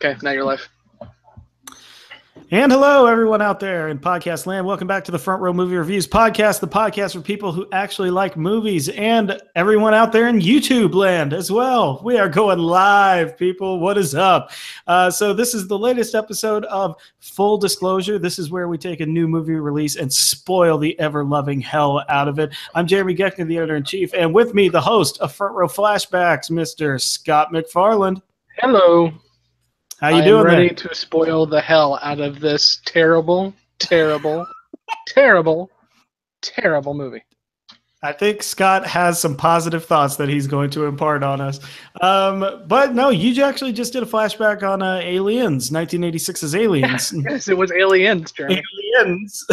Okay, now you're live. And hello, everyone out there in podcast land. Welcome back to the Front Row Movie Reviews podcast, the podcast for people who actually like movies, and everyone out there in YouTube land as well. We are going live, people. What is up? So this is the latest episode of Full Disclosure. This is where we take a new movie release and spoil the ever-loving hell out of it. I'm Jeremy Geckner, the editor-in-chief, and with me, the host of Front Row Flashbacks, Mr. Scott McFarland. Hello. How you doing I'm ready there? to spoil the hell out of this terrible, terrible, terrible, terrible movie. I think Scott has some positive thoughts that he's going to impart on us. But no, you actually just did a flashback on Aliens, 1986's Aliens. Yes, it was Aliens, Jeremy. Aliens.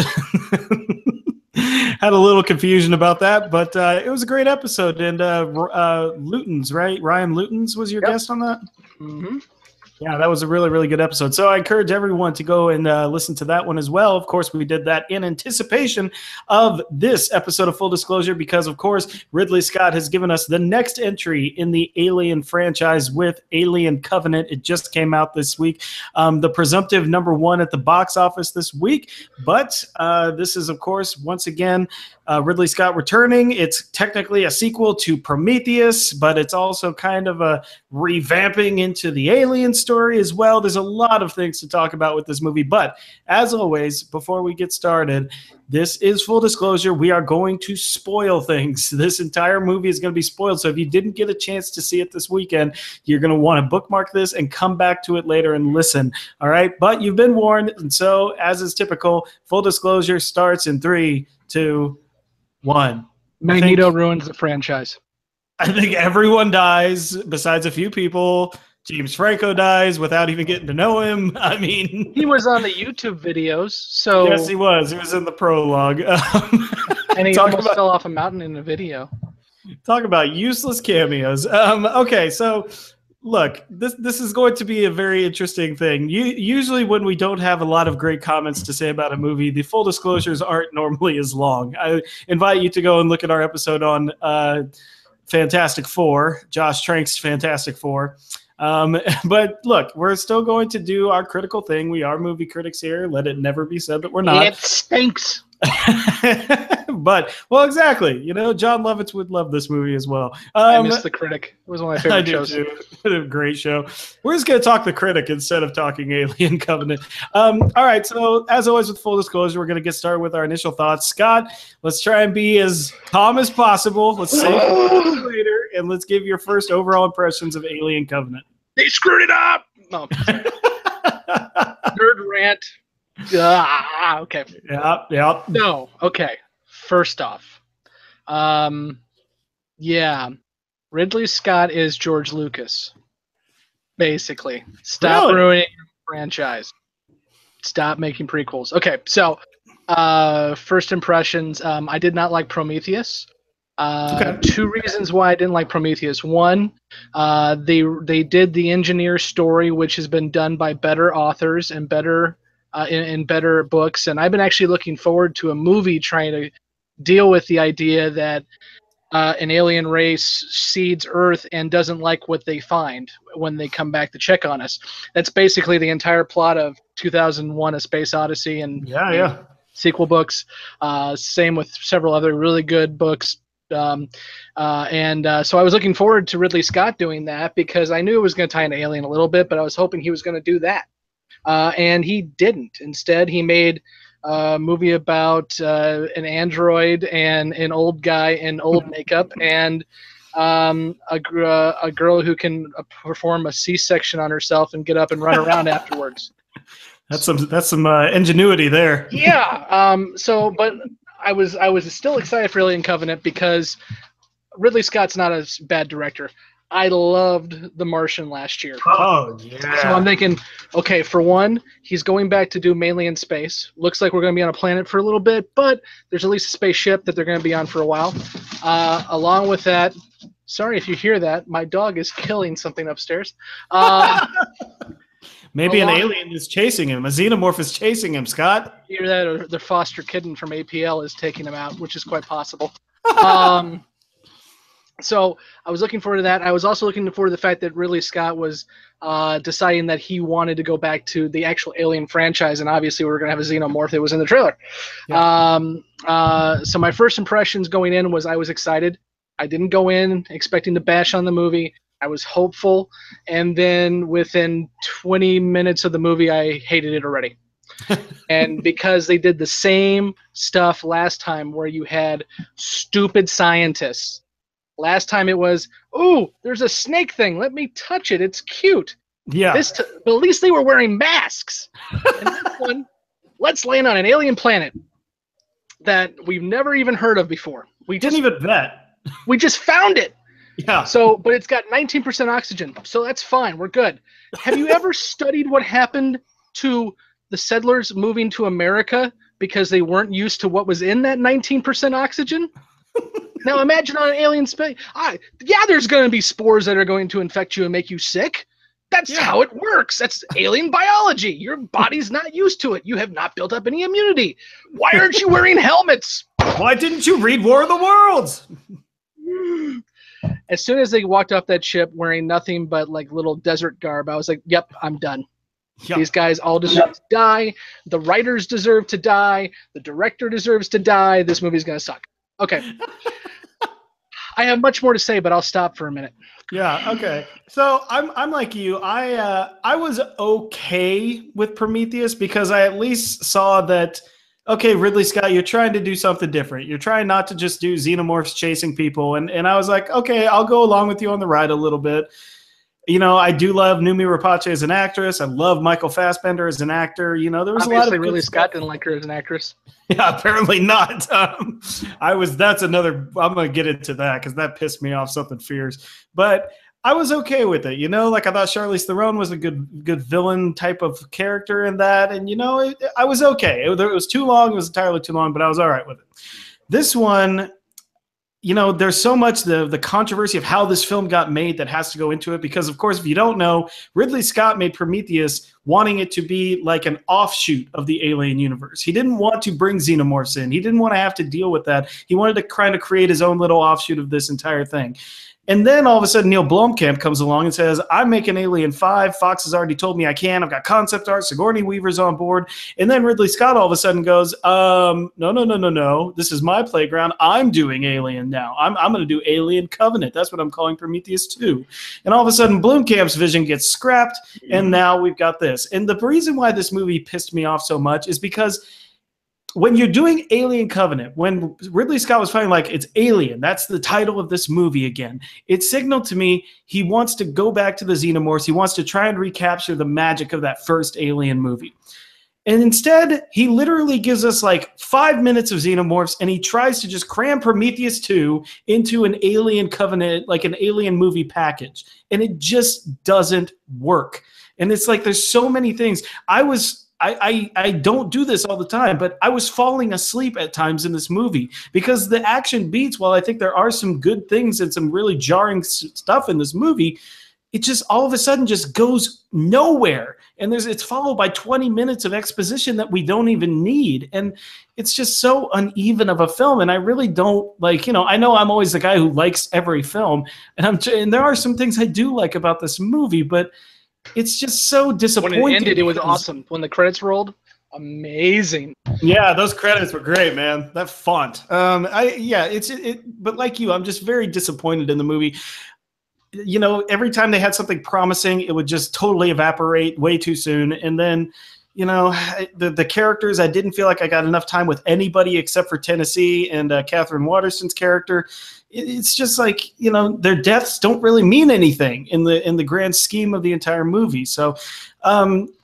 Had a little confusion about that, but it was a great episode. And Lutens, right? Ryan Lutens was your guest on that? Mm-hmm. Yeah, that was a really, really good episode. So I encourage everyone to go and listen to that one as well. Of course, we did that in anticipation of this episode of Full Disclosure because, of course, Ridley Scott has given us the next entry in the Alien franchise with Alien Covenant. It just came out this week. The presumptive #1 at the box office this week. But this is, of course, once again, Ridley Scott returning. It's technically a sequel to Prometheus, but it's also kind of a revamping into the Alien story as well. There's a lot of things to talk about with this movie, but as always, before we get started, this is Full Disclosure. We are going to spoil things. This entire movie is going to be spoiled, so if you didn't get a chance to see it this weekend, you're going to want to bookmark this and come back to it later and listen, all right? But you've been warned, and so, as is typical, Full Disclosure starts in 3, 2, 1. Magneto ruins the franchise. I think everyone dies besides a few people. James Franco dies without even getting to know him. I mean, he was on the YouTube videos, so yes, he was. He was in the prologue, and he almost fell off a mountain in a video. Talk about useless cameos. Okay, so look, this is going to be a very interesting thing. Usually, when we don't have a lot of great comments to say about a movie, the full disclosures aren't normally as long. I invite you to go and look at our episode on Fantastic Four, Josh Trank's Fantastic Four. But look, we're still going to do our critical thing. We are movie critics here. Let it never be said that we're not. It stinks. But, well, exactly. You know, John Lovitz would love this movie as well. I miss The Critic. It was one of my favorite shows. Too. Great show. We're just going to talk The Critic instead of talking Alien Covenant. All right, so as always with Full Disclosure, we're going to get started with our initial thoughts. Scott, let's try and be as calm as possible. Let's save it later, and let's give your first overall impressions of Alien Covenant. They screwed it up! No. Nerd rant. Okay. Yeah. No, okay. First off, yeah, Ridley Scott is George Lucas. Basically, stop ruining the franchise. Stop making prequels. Okay, so first impressions. I did not like Prometheus. Two reasons why I didn't like Prometheus. One, they did the engineer story, which has been done by better authors and better. In better books, and I've been actually looking forward to a movie trying to deal with the idea that an alien race seeds Earth and doesn't like what they find when they come back to check on us. That's basically the entire plot of 2001: A Space Odyssey and sequel books. Same with several other really good books. So I was looking forward to Ridley Scott doing that because I knew it was going to tie into Alien a little bit, but I was hoping he was going to do that. And he didn't. Instead, he made a movie about an android and an old guy in old makeup and a girl who can perform a C-section on herself and get up and run around afterwards. That's some ingenuity there. Yeah. But I was still excited for Alien Covenant because Ridley Scott's not a bad director. I loved The Martian last year. Oh, yeah. So I'm thinking, okay, for one, he's going back to do mainly in space. Looks like we're going to be on a planet for a little bit, but there's at least a spaceship that they're going to be on for a while. Along with that, sorry if you hear that, my dog is killing something upstairs. Maybe an alien is chasing him. A xenomorph is chasing him, Scott. Either that or the foster kitten from APL is taking him out, which is quite possible. So I was looking forward to that. I was also looking forward to the fact that Ridley Scott was deciding that he wanted to go back to the actual Alien franchise, and obviously we were going to have a xenomorph that was in the trailer. Yeah. So my first impressions going in was I was excited. I didn't go in expecting to bash on the movie. I was hopeful, and then within 20 minutes of the movie, I hated it already. And because they did the same stuff last time where you had stupid scientists. Last time it was, ooh, there's a snake thing. Let me touch it. It's cute. Yeah. But at least they were wearing masks. And this one, let's land on an alien planet that we've never even heard of before. We didn't even vet. We just found it. Yeah. So, but it's got 19% oxygen, so that's fine. We're good. Have you ever studied what happened to the settlers moving to America because they weren't used to what was in that 19% oxygen? Now imagine on an alien space. Yeah, there's going to be spores that are going to infect you and make you sick. That's how it works. That's alien biology. Your body's not used to it. You have not built up any immunity. Why aren't you wearing helmets? Why didn't you read War of the Worlds? As soon as they walked off that ship wearing nothing but like little desert garb, I was like, yep, I'm done. Yep. These guys all deserve to die. The writers deserve to die. The director deserves to die. This movie's going to suck. Okay. I have much more to say, but I'll stop for a minute. Yeah. Okay. So I'm like you. I was okay with Prometheus because I at least saw that. Okay, Ridley Scott, you're trying to do something different. You're trying not to just do xenomorphs chasing people, and I was like, okay, I'll go along with you on the ride a little bit. You know, I do love Numi Rapace as an actress. I love Michael Fassbender as an actor. You know, there was obviously a lot of Ridley Scott didn't like her as an actress. Yeah, apparently not. That's another. I'm gonna get into that because that pissed me off something fierce. But I was okay with it. You know, like I thought Charlize Theron was a good villain type of character in that, and you know, I was okay. It was too long. It was entirely too long, but I was all right with it. This one. You know, there's so much the controversy of how this film got made that has to go into it because, of course, if you don't know, Ridley Scott made Prometheus wanting it to be like an offshoot of the Alien universe. He didn't want to bring xenomorphs in. He didn't want to have to deal with that. He wanted to kind of create his own little offshoot of this entire thing. And then all of a sudden, Neil Blomkamp comes along and says, I'm making Alien 5. Fox has already told me I can. I've got concept art. Sigourney Weaver's on board. And then Ridley Scott all of a sudden goes, no. This is my playground. I'm doing Alien now. I'm going to do Alien Covenant. That's what I'm calling Prometheus 2. And all of a sudden, Blomkamp's vision gets scrapped, and now we've got this. And the reason why this movie pissed me off so much is because when you're doing Alien Covenant, when Ridley Scott was finally like, it's Alien, that's the title of this movie again, it signaled to me he wants to go back to the xenomorphs. He wants to try and recapture the magic of that first Alien movie. And instead, he literally gives us like 5 minutes of xenomorphs, and he tries to just cram Prometheus 2 into an Alien Covenant, like an Alien movie package. And it just doesn't work. And it's like there's so many things. I don't do this all the time, but I was falling asleep at times in this movie because the action beats, while I think there are some good things and some really jarring stuff in this movie, it just all of a sudden just goes nowhere. And it's followed by 20 minutes of exposition that we don't even need. And it's just so uneven of a film. And I really don't like, you know, I know I'm always the guy who likes every film, and there are some things I do like about this movie, but it's just so disappointing. When it ended, it was awesome. When the credits rolled, amazing. Yeah, those credits were great, man. That font. But like you, I'm just very disappointed in the movie. You know, every time they had something promising, it would just totally evaporate way too soon. And then, you know, the characters, I didn't feel like I got enough time with anybody except for Tennessee and Catherine Waterston's character. It's just like, you know, their deaths don't really mean anything in the grand scheme of the entire movie. So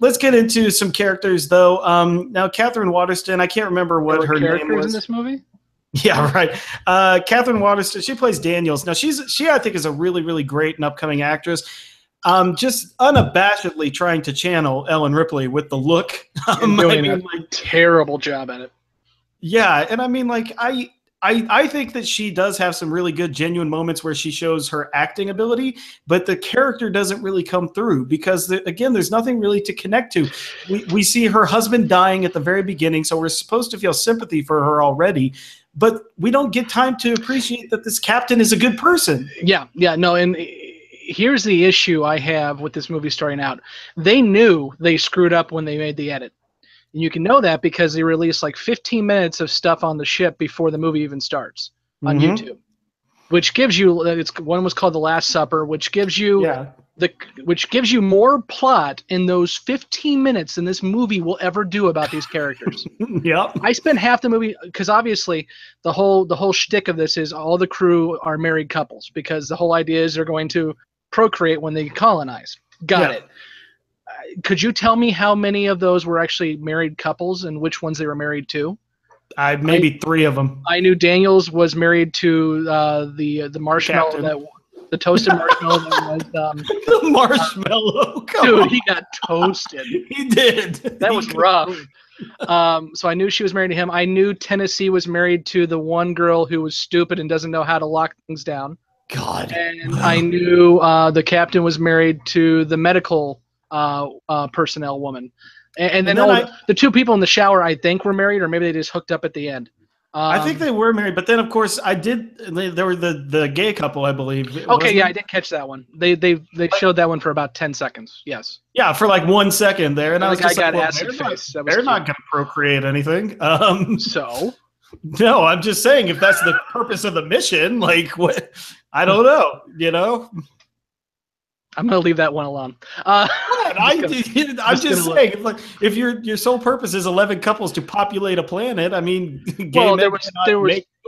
let's get into some characters, though. Now, Catherine Waterston, I can't remember what her name was in this movie. Yeah, right. Catherine Waterston, she plays Daniels. Now, she I think is a really, really great and upcoming actress. Just unabashedly trying to channel Ellen Ripley with the look. Doing a terrible job at it. Yeah, and I mean, like, I think that she does have some really good, genuine moments where she shows her acting ability, but the character doesn't really come through because, again, there's nothing really to connect to. We see her husband dying at the very beginning, so we're supposed to feel sympathy for her already. but we don't get time to appreciate that this captain is a good person. Yeah, no, and here's the issue I have with this movie starting out. They knew they screwed up when they made the edit. And you can know that because they released like 15 minutes of stuff on the ship before the movie even starts on YouTube, which gives you, one was called The Last Supper, which gives you which gives you more plot in those 15 minutes than this movie will ever do about these characters. Yep. I spent half the movie, because obviously the whole shtick of this is all the crew are married couples, because the whole idea is they're going to procreate when they colonize. Got it. Could you tell me how many of those were actually married couples and which ones they were married to? Maybe 3 of them. I knew Daniels was married to the marshmallow, the toasted marshmallow that was the marshmallow. Dude, he got toasted. He did. That was rough. So I knew she was married to him. I knew Tennessee was married to the one girl who was stupid and doesn't know how to lock things down. God. And I knew the captain was married to the medical personnel woman. And then the 2 people in the shower, I think, were married, or maybe they just hooked up at the end. I think they were married, but then of course there were the gay couple, I believe. Okay, I did catch that one. They showed that one for about 10 seconds. Yes. Yeah, for like 1 second there, and I was just got like, acid face. They're not going to procreate anything. So. No, I'm just saying, if that's the purpose of the mission, like what? I don't know. You know. I'm gonna leave that one alone. I'm just saying, if your sole purpose is 11 couples to populate a planet, I mean, there was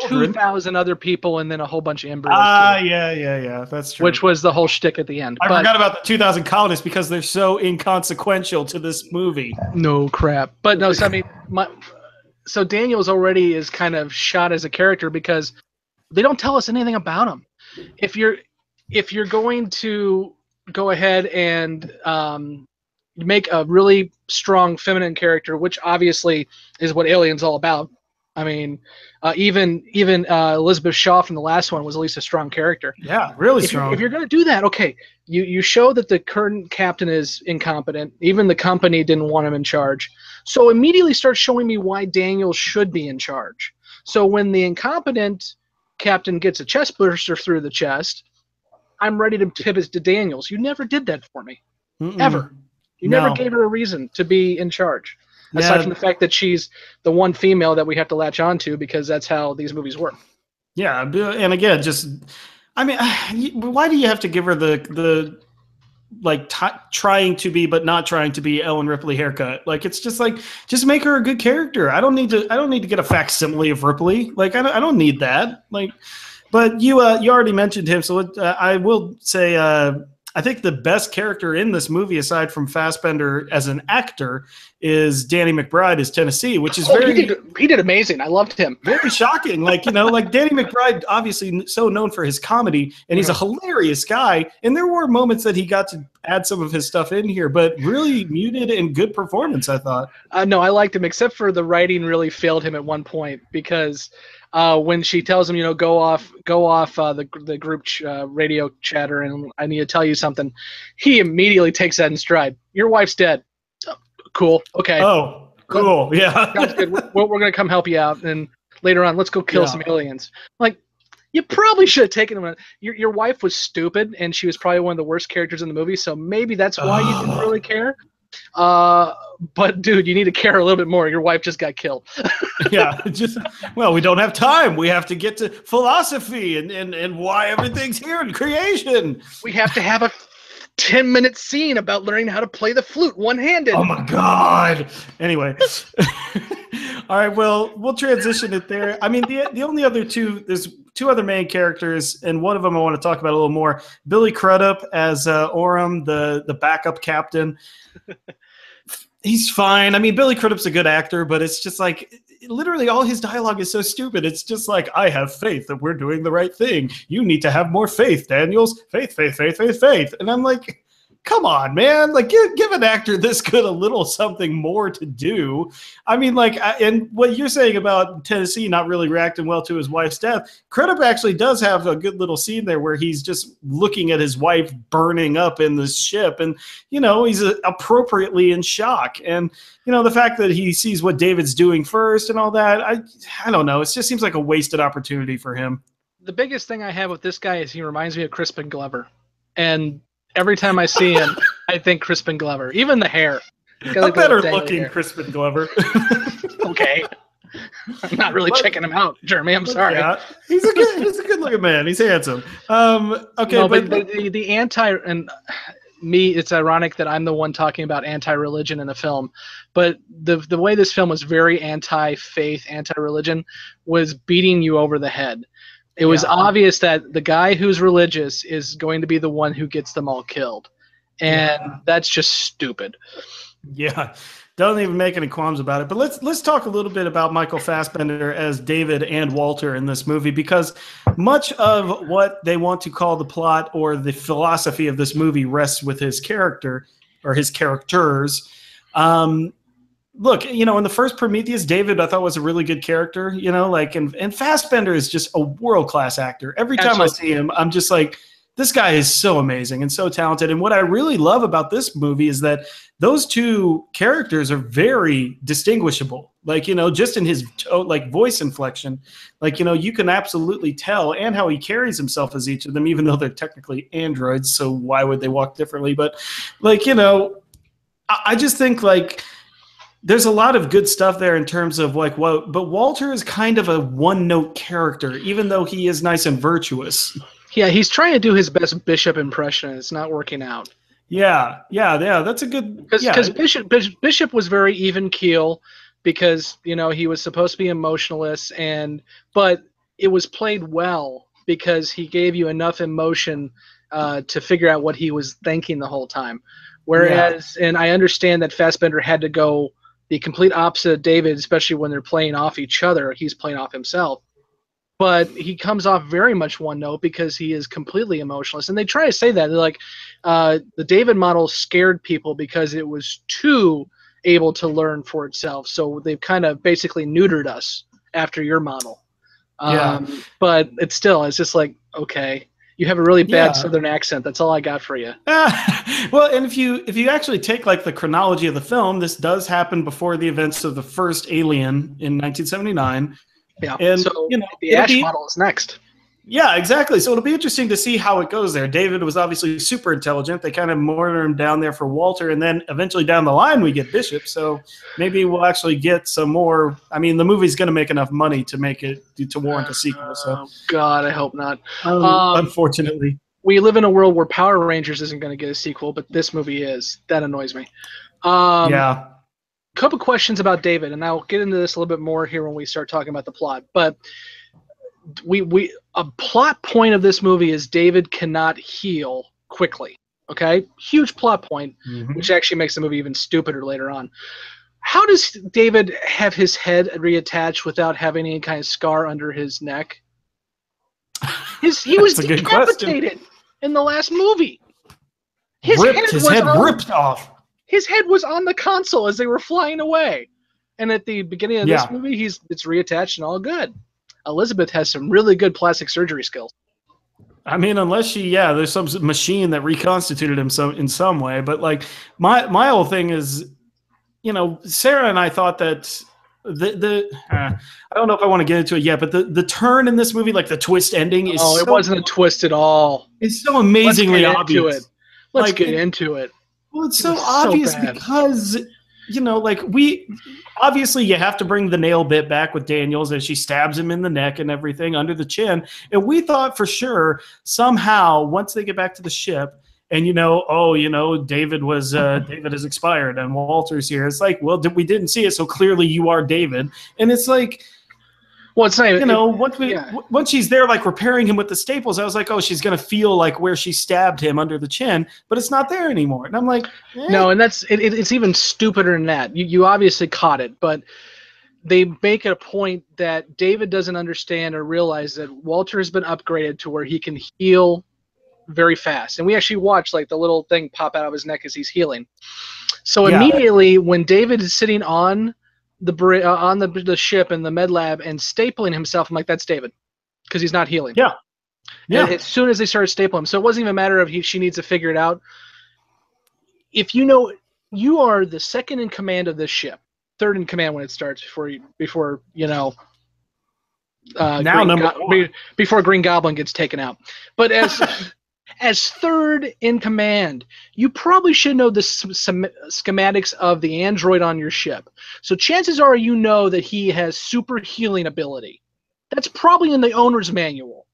2,000 other people and then a whole bunch of embryos. Yeah, that's true. Which was the whole shtick at the end. I forgot about the 2,000 colonists because they're so inconsequential to this movie. No crap. But no, so I mean, so Daniels already is kind of shot as a character because they don't tell us anything about him. If you're going to go ahead and make a really strong feminine character, which obviously is what Alien's all about. I mean, even Elizabeth Shaw from the last one was at least a strong character. Yeah, really strong. If you're going to do that, okay, you show that the current captain is incompetent. Even the company didn't want him in charge. So immediately start showing me why Daniel should be in charge. So when the incompetent captain gets a chest burster through the chest, I'm ready to pivot to Daniels. You never did that for me. Ever. You never gave her a reason to be in charge. Aside from the fact that she's the one female that we have to latch on to because that's how these movies work. Yeah, and again, I mean, why do you have to give her the trying to be but not trying to be Ellen Ripley haircut? Like, it's just like, just make her a good character. I don't need to get a facsimile of Ripley. Like, I don't need that. Like, but you already mentioned him, so I will say I think the best character in this movie, aside from Fassbender as an actor, is Danny McBride as Tennessee, which is he did amazing. I loved him. Very shocking. Like Danny McBride, obviously so known for his comedy, and he's a hilarious guy. And there were moments that he got to add some of his stuff in here, but really muted and good performance, I thought. No, I liked him, except for the writing really failed him at one point because when she tells him, go off the group radio chatter, and I need to tell you something, he immediately takes that in stride. Your wife's dead. Oh, cool. Okay. Oh, cool. Yeah. Sounds good. We're going to come help you out, and later on, let's go kill some aliens. Like, you probably should have taken him. Your wife was stupid, and she was probably one of the worst characters in the movie, so maybe that's why you didn't really care. But dude, you need to care a little bit more. Your wife just got killed. Yeah, we don't have time. We have to get to philosophy and why everything's here in creation. We have to have a 10-minute scene about learning how to play the flute one-handed. Oh my God. Anyway. All right, well, we'll transition it there. I mean, the only other there's 2 other main characters, and one of them I want to talk about a little more. Billy Crudup as Orem, the backup captain. He's fine. I mean, Billy Crudup's a good actor, but it's just like, literally all his dialogue is so stupid. It's just like, I have faith that we're doing the right thing. You need to have more faith, Daniels. Faith. And I'm like, come on, man. Like, give an actor this good a little something more to do. I mean, like, and what you're saying about Tennessee not really reacting well to his wife's death, Crudup actually does have a good little scene there where he's just looking at his wife burning up in the ship. And, you know, he's appropriately in shock. And, you know, the fact that he sees what David's doing first and all that, I don't know. It just seems like a wasted opportunity for him. The biggest thing I have with this guy is he reminds me of Crispin Glover. And every time I see him, I think Crispin Glover. Even the hair. A better looking Crispin Glover. Okay. I'm not really checking him out, Jeremy. I'm sorry. Yeah, he's a good looking man. He's handsome. Okay, no, but the anti and me, it's ironic that I'm the one talking about anti-religion in the film, but the way this film was very anti-faith, anti-religion, was beating you over the head. It was obvious that the guy who's religious is going to be the one who gets them all killed. And that's just stupid. Yeah. Don't even make any qualms about it. But let's talk a little bit about Michael Fassbender as David and Walter in this movie, because much of what they want to call the plot or the philosophy of this movie rests with his character or his characters. Look, you know, in the first Prometheus, David, I thought was a really good character, you know, like, and Fassbender is just a world-class actor. Every time I see him, I'm just like, this guy is so amazing and so talented. And what I really love about this movie is that those two characters are very distinguishable. Like, you know, just in his like voice inflection, like, you know, you can absolutely tell, and how he carries himself as each of them, even though they're technically androids. So why would they walk differently? But like, you know, I just think like, there's a lot of good stuff there in terms of like what, but Walter is kind of a one-note character, even though he is nice and virtuous. Yeah, he's trying to do his best Bishop impression, and it's not working out. Yeah, that's a good. Because Bishop was very even keel, because you know he was supposed to be emotionless, but it was played well because he gave you enough emotion to figure out what he was thinking the whole time. Whereas, and I understand that Fassbender had to go the complete opposite of David, especially when they're playing off each other. He's playing off himself. But he comes off very much one note because he is completely emotionless. And they try to say that. They're like, the David model scared people because it was too able to learn for itself. So they've kind of basically neutered us after your model. But it's just like, okay, you have a really bad Southern accent. That's all I got for you. Well, and if you actually take like the chronology of the film, this does happen before the events of the first Alien in 1979. Yeah, and so you know, the Ash model is next. Yeah, exactly. So it'll be interesting to see how it goes there. David was obviously super intelligent. They kind of monitor him down there for Walter, and then eventually down the line we get Bishop. So maybe we'll actually get some more. I mean, the movie's going to make enough money to make it to warrant a sequel. So oh God, I hope not. Unfortunately, we live in a world where Power Rangers isn't going to get a sequel, but this movie is. That annoys me. Yeah. Couple questions about David, and I'll get into this a little bit more here when we start talking about the plot. But a plot point of this movie is David cannot heal quickly. Okay, huge plot point, which actually makes the movie even stupider later on. How does David have his head reattached without having any kind of scar under his neck? He was decapitated in the last movie. His head ripped off. His head was on the console as they were flying away. And at the beginning of this movie, it's reattached and all good. Elizabeth has some really good plastic surgery skills. I mean, unless there's some machine that reconstituted him in some way. But like my whole thing is, you know, Sarah and I thought that I don't know if I want to get into it yet, but the turn in this movie, like the twist ending, is it wasn't a twist at all. It's so amazingly obvious. Let's get into it. Well, it's so obvious because, you know, like obviously you have to bring the nail bit back with Daniels as she stabs him in the neck and everything under the chin. And we thought for sure somehow once they get back to the ship and, David has expired and Walter's here. It's like, well, we didn't see it. So clearly you are David. And it's like, well, it's not even, once she's there, like repairing him with the staples, I was like, oh, she's going to feel like where she stabbed him under the chin, but it's not there anymore. And I'm like, no, and it's even stupider than that. You obviously caught it, but they make it a point that David doesn't understand or realize that Walter has been upgraded to where he can heal very fast. And we actually watch like the little thing pop out of his neck as he's healing. So Yeah. immediately when David is sitting on the ship in the med lab and stapling himself, I'm like, that's David, because he's not healing. Yeah. Yeah. And as soon as they started stapling him, so it wasn't even a matter of she needs to figure it out. If you know, you are the second in command of this ship, third in command when it starts before before Green Goblin gets taken out. But as third in command, you probably should know the schematics of the android on your ship. So chances are you know that he has super healing ability. That's probably in the owner's manual.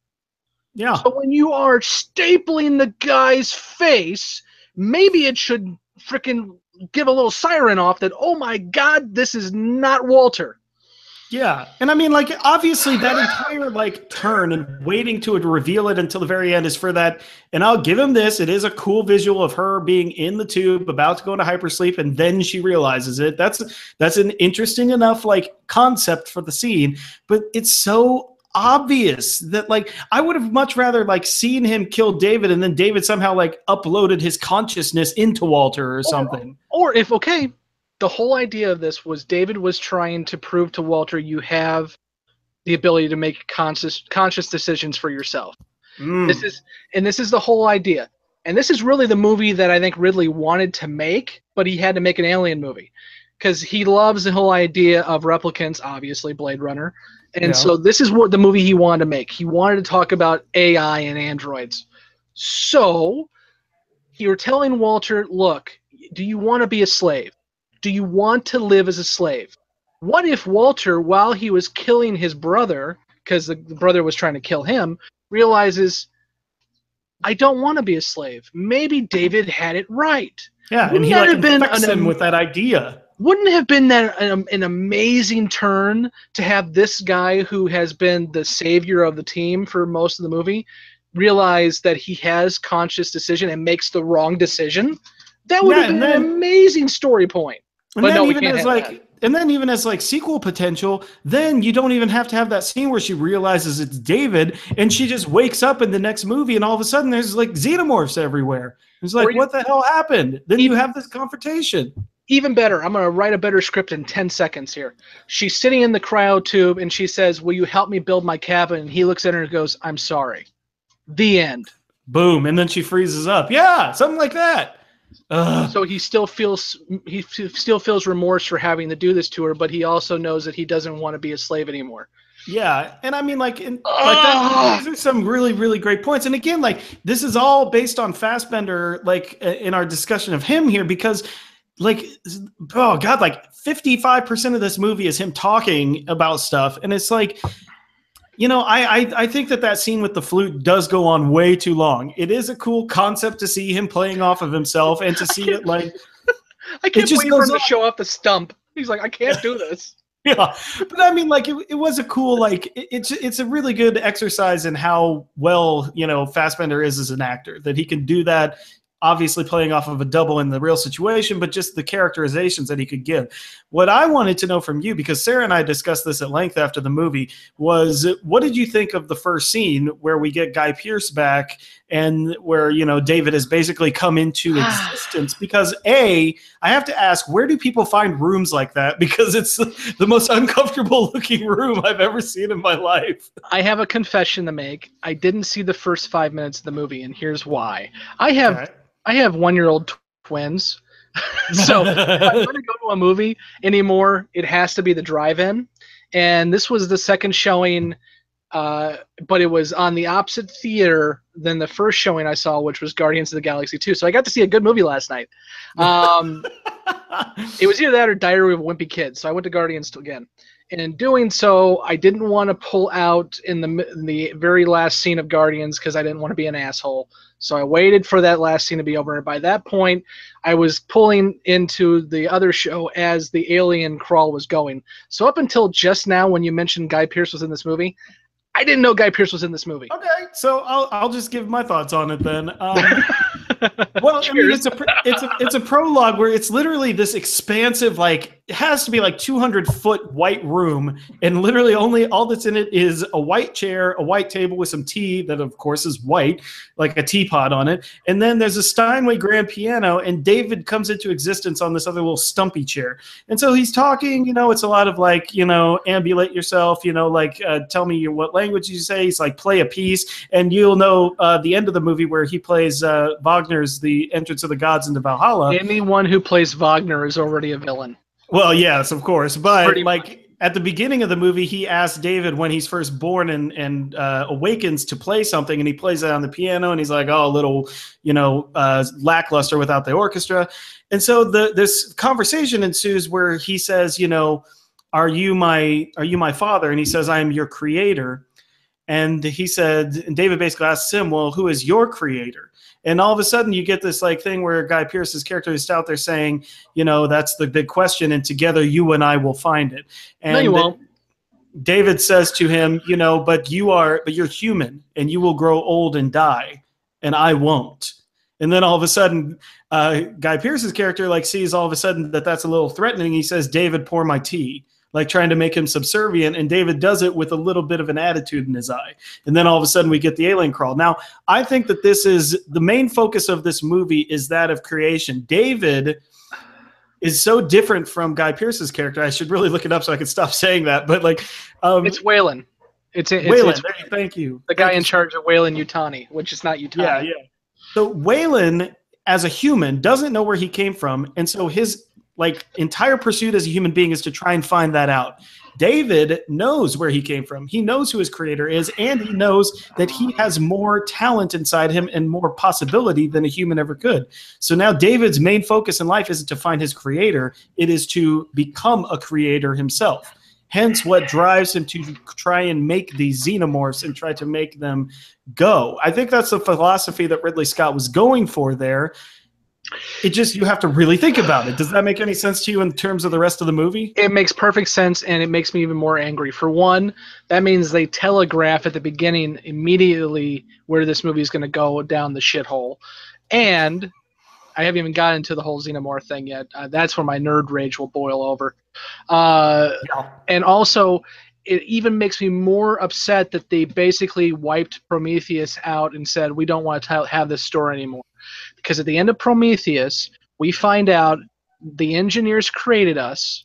Yeah. So when you are stapling the guy's face, maybe it should freaking give a little siren off that, oh my God, this is not Walter. Yeah. And I mean, like, obviously that entire like turn and waiting to reveal it until the very end is for that. And I'll give him this. It is a cool visual of her being in the tube, about to go into hypersleep, and then she realizes it. That's an interesting enough like concept for the scene, but it's so obvious that like I would have much rather like seen him kill David and then David somehow like uploaded his consciousness into Walter or something. Or if the whole idea of this was David was trying to prove to Walter you have the ability to make conscious decisions for yourself. This is the whole idea. And this is really the movie that I think Ridley wanted to make, but he had to make an alien movie because he loves the whole idea of replicants, obviously Blade Runner. And so this is what the movie he wanted to make. He wanted to talk about AI and androids. So you're telling Walter, look, do you want to be a slave? Do you want to live as a slave? What if Walter, while he was killing his brother, because the brother was trying to kill him, realizes, I don't want to be a slave. Maybe David had it right. Yeah, and he like infects him with that idea. Wouldn't it have been an amazing turn to have this guy who has been the savior of the team for most of the movie realize that he has conscious decision and makes the wrong decision? That would have been an amazing story point. And then even as like sequel potential, then you don't even have to have that scene where she realizes it's David and she just wakes up in the next movie and all of a sudden there's like xenomorphs everywhere. It's like, what the hell happened? Then you have this confrontation. Even better, I'm going to write a better script in 10 seconds here. She's sitting in the cryo tube and she says, will you help me build my cabin? And he looks at her and goes, I'm sorry. The end. Boom. And then she freezes up. Yeah, something like that. So he still feels remorse for having to do this to her, but he also knows that he doesn't want to be a slave anymore. Yeah, and I mean, these are some really, really great points. And again, like this is all based on Fassbender, like in our discussion of him here, because like, oh God, like 55% of this movie is him talking about stuff, and it's like, you know, I think that scene with the flute does go on way too long. It is a cool concept to see him playing off of himself and to see it like. I can't wait for him to show off the stump. He's like, I can't do this. Yeah, but I mean, like it was a cool, like it's a really good exercise in how well, you know, Fassbender is as an actor, that he can do that. Obviously playing off of a double in the real situation, but just the characterizations that he could give. What I wanted to know from you, because Sarah and I discussed this at length after the movie, was what did you think of the first scene where we get Guy Pearce back and where, you know, David has basically come into existence? Because I have to ask, where do people find rooms like that? Because it's the most uncomfortable looking room I've ever seen in my life. I have a confession to make. I didn't see the first 5 minutes of the movie, and here's why. I have 1-year-old twins. So if I'm going to go to a movie anymore, it has to be the drive-in. And this was the second showing, but it was on the opposite theater than the first showing I saw, which was Guardians of the Galaxy 2. So I got to see a good movie last night. It was either that or Diary of a Wimpy Kid. So I went to Guardians again. And in doing so, I didn't want to pull out in the very last scene of Guardians because I didn't want to be an asshole. So I waited for that last scene to be over. And by that point, I was pulling into the other show as the alien crawl was going. So up until just now, when you mentioned Guy Pearce was in this movie, I didn't know Guy Pearce was in this movie. Okay, so I'll just give my thoughts on it then. Well, I mean, it's a prologue where it's literally this expansive, like, it has to be like 200-foot white room, and literally only all that's in it is a white chair, a white table with some tea that of course is white, like a teapot on it, and then there's a Steinway grand piano, and David comes into existence on this other little stumpy chair. And so he's talking, it's a lot of like, ambulate yourself, like tell me what language you say. He's like, play a piece, and you'll know the end of the movie where he plays Wagner's The Entrance of the Gods into Valhalla. Anyone who plays Wagner is already a villain. Well, yes, of course. But at the beginning of the movie, he asks David when he's first born and awakens to play something, and he plays it on the piano, and he's like, oh, a little, lackluster without the orchestra. And so this conversation ensues where he says, are you my father? And he says, I am your creator. And he said, and David basically asks him, well, who is your creator? And all of a sudden you get this like thing where Guy Pearce's character is out there saying, that's the big question, and together you and I will find it. And no, you won't. David says to him, but you're human, and you will grow old and die, and I won't. And then all of a sudden, Guy Pearce's character sees all of a sudden that's a little threatening. He says, David, pour my tea. Like trying to make him subservient, and David does it with a little bit of an attitude in his eye. And then all of a sudden we get the alien crawl. Now, I think that this is the main focus of this movie is that of creation. David is so different from Guy Pearce's character. I should really look it up so I can stop saying that. But it's Wayland. It's Wayland. Thank you. The guy in charge of Weyland-Yutani, which is not Yutani. Yeah. So Wayland, as a human, doesn't know where he came from, and so his entire pursuit as a human being is to try and find that out. David knows where he came from. He knows who his creator is, and he knows that he has more talent inside him and more possibility than a human ever could. So now David's main focus in life isn't to find his creator. It is to become a creator himself. Hence what drives him to try and make these xenomorphs and try to make them go. I think that's the philosophy that Ridley Scott was going for there. You have to really think about it. Does that make any sense to you in terms of the rest of the movie? It makes perfect sense, and it makes me even more angry. For one, that means they telegraph at the beginning immediately where this movie is going to go down the shithole. And I haven't even gotten into the whole xenomorph thing yet. That's where my nerd rage will boil over. And also, it even makes me more upset that they basically wiped Prometheus out and said, we don't want to have this story anymore. Because at the end of Prometheus, we find out the engineers created us,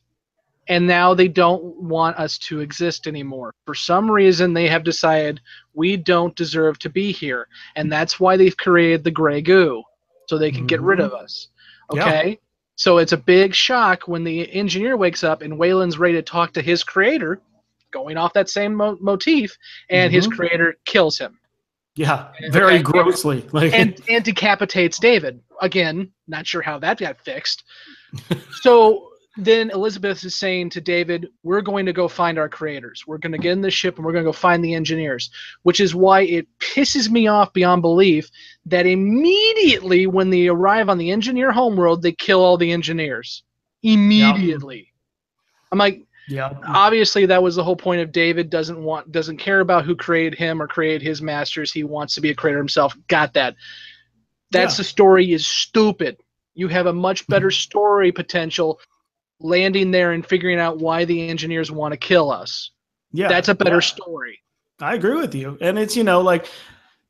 and now they don't want us to exist anymore. For some reason, they have decided we don't deserve to be here, and that's why they've created the gray goo, so they can get rid of us. Okay? Yeah. So it's a big shock when the engineer wakes up and Wayland's ready to talk to his creator, going off that same motif, and his creator kills him. Yeah, very grossly. And decapitates David. Again, not sure how that got fixed. So then Elizabeth is saying to David, we're going to go find our creators. We're going to get in the ship and we're going to go find the engineers, which is why it pisses me off beyond belief that immediately when they arrive on the engineer homeworld, they kill all the engineers. Immediately. Yeah. I'm like, yeah. Obviously, that was the whole point of David doesn't care about who created him or created his masters. He wants to be a creator himself. Got that. That's the story is stupid. You have a much better story potential landing there and figuring out why the engineers want to kill us. Yeah. That's a better story. I agree with you. And it's,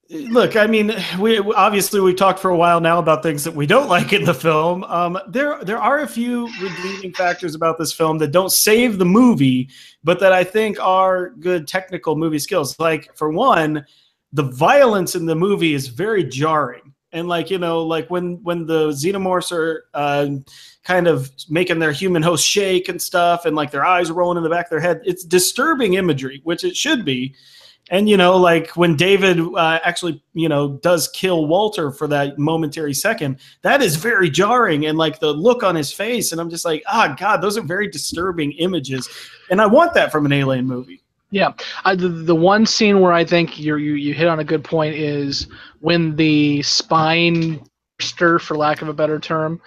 look, I mean, we've talked for a while now about things that we don't like in the film. There are a few redeeming factors about this film that don't save the movie, but that I think are good technical movie skills. Like, for one, the violence in the movie is very jarring. And when the xenomorphs are kind of making their human host shake and stuff, and their eyes rolling in the back of their head, it's disturbing imagery, which it should be. And, when David actually, does kill Walter for that momentary second, that is very jarring. And the look on his face, and I'm just like, God, those are very disturbing images. And I want that from an alien movie. Yeah. The one scene where I think you hit on a good point is when the spine burster, for lack of a better term,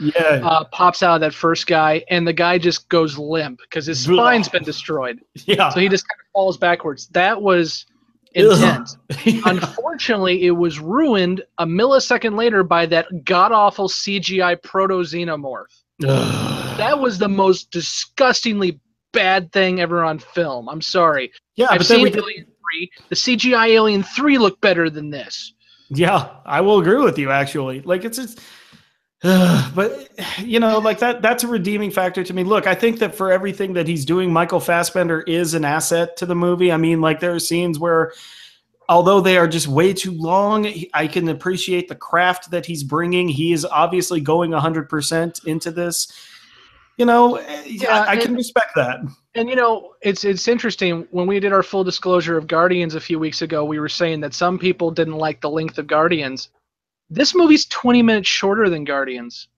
pops out of that first guy, and the guy just goes limp because his spine's been destroyed. Yeah. So he just kind of falls backwards. That was intense. Unfortunately, it was ruined a millisecond later by that god-awful CGI proto-xenomorph. That was the most disgustingly bad thing ever on film. I'm sorry. Yeah, I've seen Alien 3. The CGI Alien 3 looked better than this. Yeah, I will agree with you, actually. Like, it's just... but, you know, like that's a redeeming factor to me. Look, I think that for everything that he's doing, Michael Fassbender is an asset to the movie. I mean, like, there are scenes where, although they are just way too long, I can appreciate the craft that he's bringing. He is obviously going 100% into this. You know, yeah, I can respect that. And, you know, it's interesting. When we did our full disclosure of Guardians a few weeks ago, we were saying that some people didn't like the length of Guardians. This movie's 20 minutes shorter than Guardians,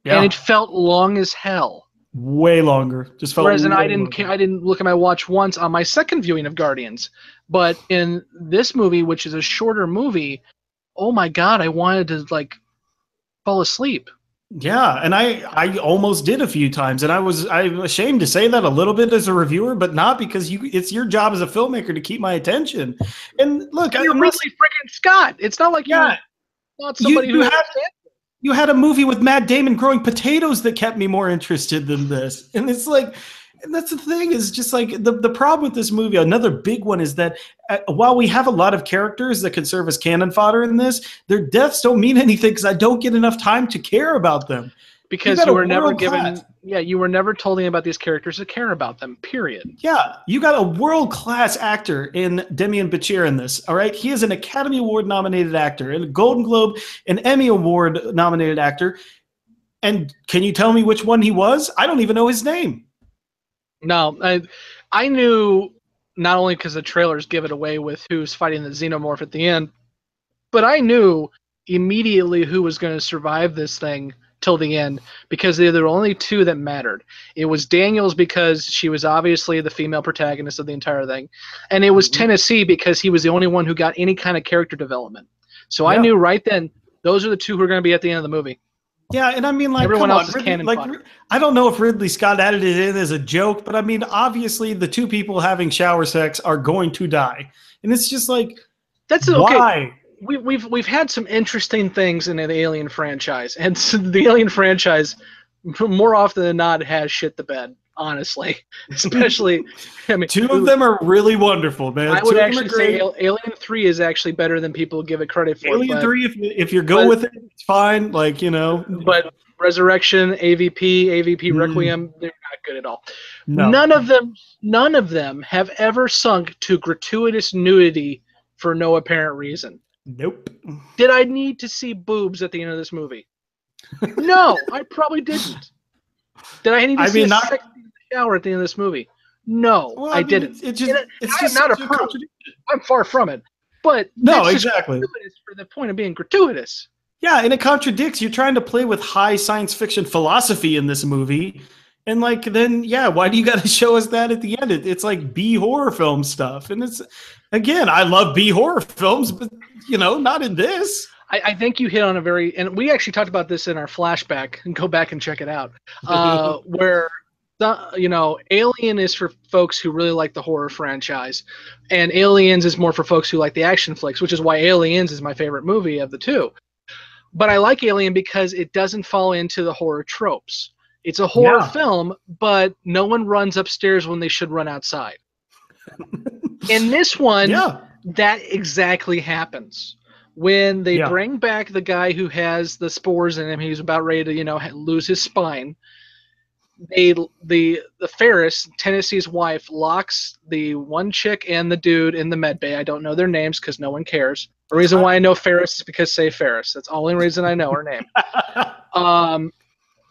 and it felt long as hell. Way longer. Just felt. Whereas, I didn't look at my watch once on my second viewing of Guardians, but in this movie, which is a shorter movie, oh my god, I wanted to like fall asleep. Yeah, and I almost did a few times, and I'm ashamed to say that a little bit as a reviewer, but not because it's your job as a filmmaker to keep my attention. And look, you're Ridley freaking Scott. It's not like you're not somebody you had a movie with Matt Damon growing potatoes that kept me more interested than this. And it's like, and that's the thing, is just like the problem with this movie. Another big one is that while we have a lot of characters that can serve as cannon fodder in this, their deaths don't mean anything because I don't get enough time to care about them. Because you were never given, you were never told anything about these characters to care about them, period. Yeah, you got a world-class actor in Demian Bichir in this, all right? He is an Academy Award-nominated actor, and a Golden Globe and Emmy Award-nominated actor. And can you tell me which one he was? I don't even know his name. No, I knew, not only because the trailers give it away with who's fighting the xenomorph at the end, but I knew immediately who was going to survive this thing till the end, because there were only two that mattered. It was Daniels because she was obviously the female protagonist of the entire thing, and it was Tennessee because he was the only one who got any kind of character development. So I knew right then those are the two who are going to be at the end of the movie. Yeah, and I mean, like, everyone else is canon like, fodder. I don't know if Ridley Scott added it in as a joke, but I mean, obviously the two people having shower sex are going to die, and it's just like, that's why? Okay. We've had some interesting things in the Alien franchise, and the Alien franchise more often than not has shit the bed. Honestly, especially, I mean, two of them are really wonderful, man. I would actually say Alien 3 is actually better than people give it credit for. Alien 3, if you're good with it, it's fine. Like, you know, but Resurrection, AVP Requiem, they're not good at all. No. None of them have ever sunk to gratuitous nudity for no apparent reason. Nope. Did I need to see boobs at the end of this movie? No, I probably didn't. Did I need to see a sex in the shower at the end of this movie? No, well, I didn't. It's just not a contradiction. I'm far from it. But no, exactly. For the point of being gratuitous. Yeah, and it contradicts. You're trying to play with high science fiction philosophy in this movie. And like, then, why do you got to show us that at the end? It's like B horror film stuff. And it's, again, I love B horror films, but, you know, not in this. I think you hit on a very, and we actually talked about this in our flashback, and go back and check it out, where, you know, Alien is for folks who really like the horror franchise, and Aliens is more for folks who like the action flicks, which is why Aliens is my favorite movie of the two. But I like Alien because it doesn't fall into the horror tropes. It's a horror film, but no one runs upstairs when they should run outside. In this one, that exactly happens. When they bring back the guy who has the spores in him, he's about ready to, you know, lose his spine. The Ferris, Tennessee's wife, locks the one chick and the dude in the med bay. I don't know their names because no one cares. The reason why I know Ferris is because say Ferris. That's the only reason I know her name.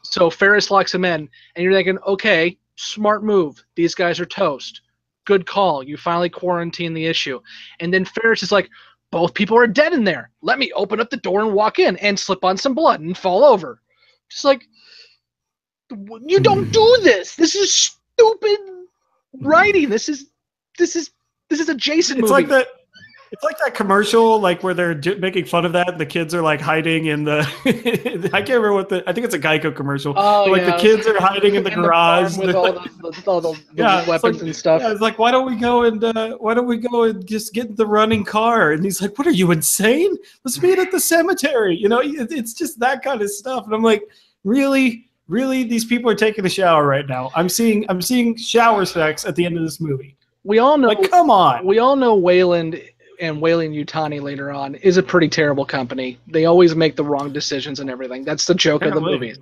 So Ferris locks him in, and you're thinking, okay, smart move. These guys are toast. Good call. You finally quarantine the issue. And then Ferris is like, both people are dead in there. Let me open up the door and walk in and slip on some blood and fall over. Just like, you don't do this. This is stupid writing. This is a Jason movie. Like that. It's like that commercial, like where they're making fun of that, and the kids are like hiding in the. I can't remember what I think it's a Geico commercial. Oh Like the yeah, kids are hiding in the in the barn garage with all the yeah, weapons and stuff. Yeah, it's like why don't we go and just get in the running car? And he's like, "What are you insane? Let's meet at the cemetery." You know, it's just that kind of stuff. And I'm like, really, really, these people are taking a shower right now. I'm seeing shower sex at the end of this movie. We all know. Like, come on. We all know Wayland and Wayland-Yutani later on is a pretty terrible company. They always make the wrong decisions and everything. That's the joke of the movies.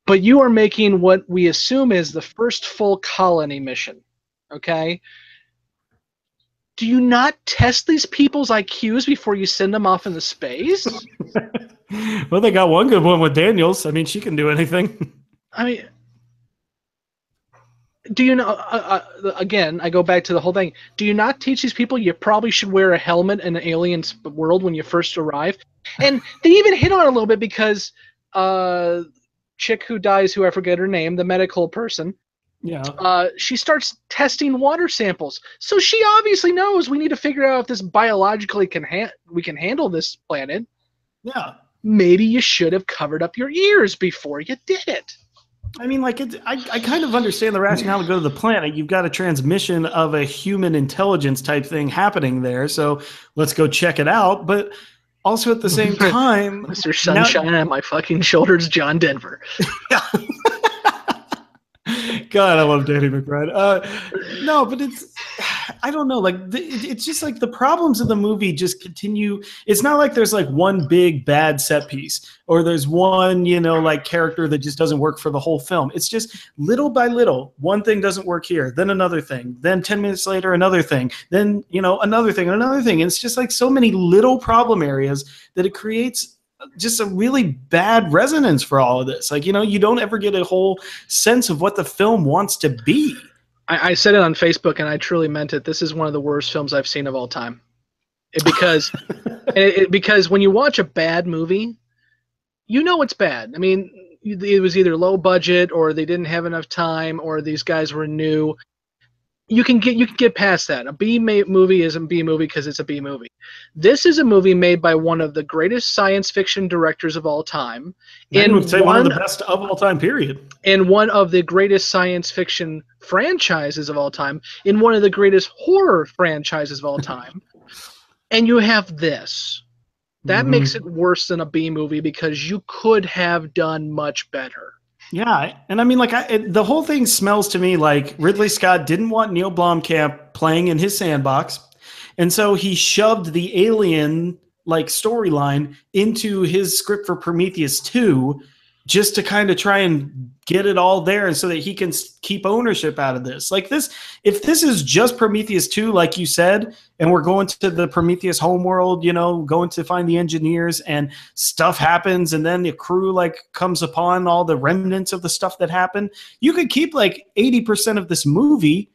But you are making what we assume is the first full colony mission, okay? Do you not test these people's IQs before you send them off into space? Well, they got one good one with Daniels. I mean, she can do anything. I mean, do you know, again, I go back to the whole thing. Do you not teach these people you probably should wear a helmet in an alien world when you first arrive? And they even hit on it a little bit because chick who dies, who I forget her name, the medical person, she starts testing water samples. So she obviously knows we need to figure out if this biologically we can handle this planet. Yeah. Maybe you should have covered up your ears before you did it. I mean, like, I kind of understand the rationale to go to the planet. You've got a transmission of a human intelligence type thing happening there, so let's go check it out. But also at the same time, Mr. Sunshine on my fucking shoulders, John Denver. God, I love Danny McBride. No, but I don't know. Like, it's just like the problems of the movie just continue. It's not like there's like one big bad set piece or there's one, like character that just doesn't work for the whole film. It's just little by little, one thing doesn't work here, then another thing, then 10 minutes later, another thing, then, another thing, and another thing. And it's just like so many little problem areas that it creates just a really bad resonance for all of this. Like, you don't ever get a whole sense of what the film wants to be. I said it on Facebook, and I truly meant it. This is one of the worst films I've seen of all time. Because when you watch a bad movie, it's bad. I mean, it was either low budget, or they didn't have enough time, or these guys were new. You can get past that. A B movie isn't a B movie because it's a B movie. This is a movie made by one of the greatest science fiction directors of all time. I would say one of the best of all time, period. And one of the greatest science fiction franchises of all time. In one of the greatest horror franchises of all time. And you have this. That makes it worse than a B movie because you could have done much better. Yeah, and I mean, like, the whole thing smells to me like Ridley Scott didn't want Neil Blomkamp playing in his sandbox, and so he shoved the alien storyline into his script for Prometheus 2 just to kind of try and get it all there, and so that he can keep ownership out of this. Like this, if this is just Prometheus 2, like you said, and we're going to the Prometheus homeworld, going to find the engineers, and stuff happens, and then the crew comes upon all the remnants of the stuff that happened, you could keep 80% of this movie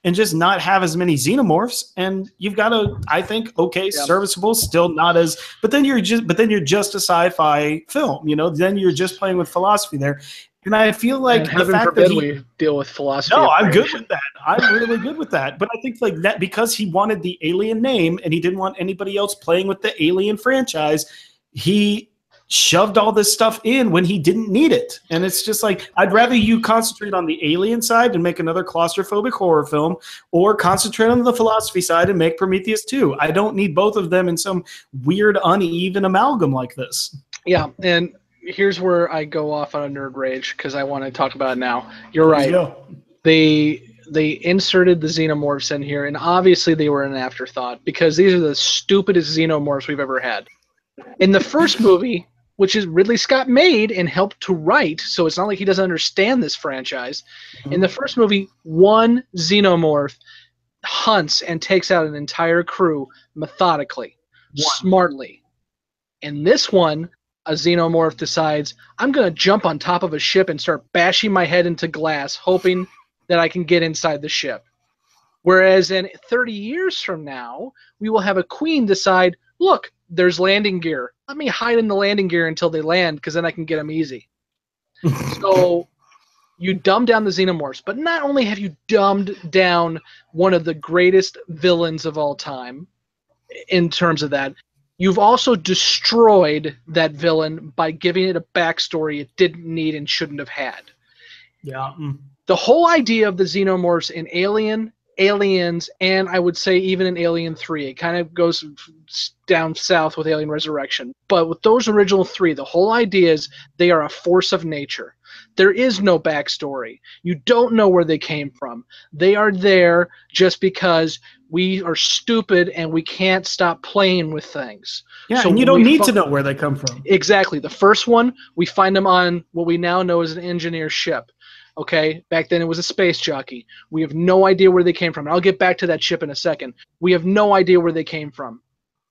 and just not have as many xenomorphs, and you've got a, I think, serviceable, still not as, but then you're just a sci-fi film, then you're just playing with philosophy there. And I feel like and heaven forbid we deal with philosophy. No, I'm good with that. I'm really good with that. But I think that because he wanted the Alien name and he didn't want anybody else playing with the Alien franchise, he shoved all this stuff in when he didn't need it. And it's just like, I'd rather you concentrate on the alien side and make another claustrophobic horror film, or concentrate on the philosophy side and make Prometheus 2. I don't need both of them in some weird, uneven amalgam like this. Yeah, and here's where I go off on a nerd rage because I want to talk about it now. You're right. They inserted the xenomorphs in here, and obviously they were an afterthought because these are the stupidest xenomorphs we've ever had. In the first movie, which is Ridley Scott made and helped to write, so it's not like he doesn't understand this franchise. In the first movie, one xenomorph hunts and takes out an entire crew methodically, smartly. In this one, a xenomorph decides, I'm going to jump on top of a ship and start bashing my head into glass, hoping that I can get inside the ship. Whereas in 30 years from now, we will have a queen decide, look, there's landing gear. Let me hide in the landing gear until they land, because then I can get them easy. So you dumb down the xenomorphs, but not only have you dumbed down one of the greatest villains of all time, in terms of that. You've also destroyed that villain by giving it a backstory it didn't need and shouldn't have had. Yeah. The whole idea of the xenomorphs in Alien, Aliens, and I would say even in Alien 3, it kind of goes down south with Alien Resurrection. But with those original 3, the whole idea is they are a force of nature. There is no backstory. You don't know where they came from. They are there just because we are stupid and we can't stop playing with things. Yeah, so and you don't need to know where they come from. Exactly. The first one, we find them on what we now know as an engineer ship. Okay, back then it was a space jockey. We have no idea where they came from. And I'll get back to that ship in a second. We have no idea where they came from.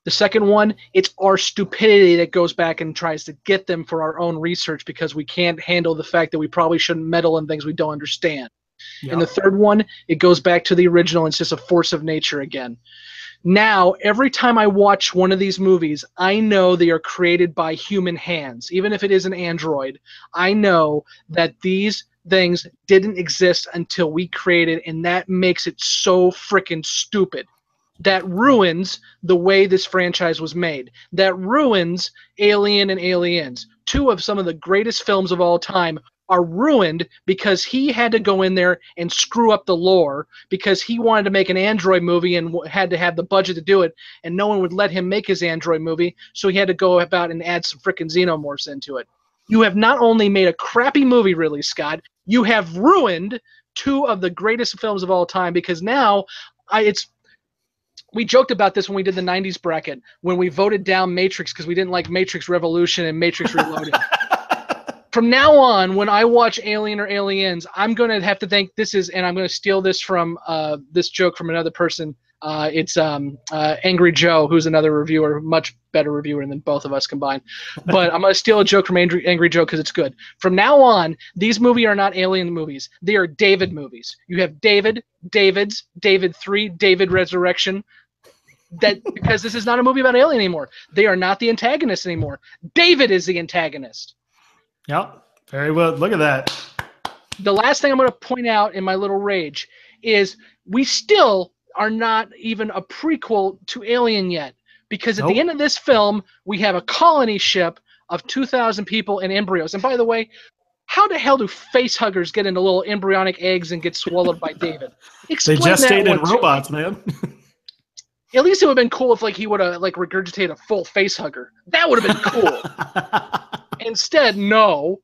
The second one, it's our stupidity that goes back and tries to get them for our own research because we can't handle the fact that we probably shouldn't meddle in things we don't understand. Yep. And the third one, it goes back to the original. It's just a force of nature again. Now, every time I watch one of these movies, I know they are created by human hands. Even if it is an android, I know that these things didn't exist until we created, and that makes it so freaking stupid. That ruins the way this franchise was made. That ruins Alien and Aliens. 2 of some of the greatest films of all time are ruined because he had to go in there and screw up the lore because he wanted to make an android movie and had to have the budget to do it, and no one would let him make his android movie, so he had to go about and add some freaking xenomorphs into it. You have not only made a crappy movie, Ridley Scott, you have ruined 2 of the greatest films of all time because now we joked about this when we did the 90s bracket, when we voted down Matrix because we didn't like Matrix Revolution and Matrix Reloaded. From now on, when I watch Alien or Aliens, I'm going to have to think this is, and I'm going to steal this from this joke from another person. It's Angry Joe, who's another reviewer, much better reviewer than both of us combined. But I'm going to steal a joke from Angry Joe because it's good. From now on, these movies are not Alien movies. They are David movies. You have David, David's, David 3, David Resurrection. Because this is not a movie about Alien anymore. They are not the antagonist anymore. David is the antagonist. Yep. Very well. Look at that. The last thing I'm going to point out in my little rage is we still are not even a prequel to Alien yet. Because at the end of this film, we have a colony ship of 2,000 people and embryos. And by the way, how the hell do facehuggers get into little embryonic eggs and get swallowed by David? Explain they gestated robots, man. At least it would have been cool if he would have regurgitated a full facehugger. That would have been cool. Instead, no.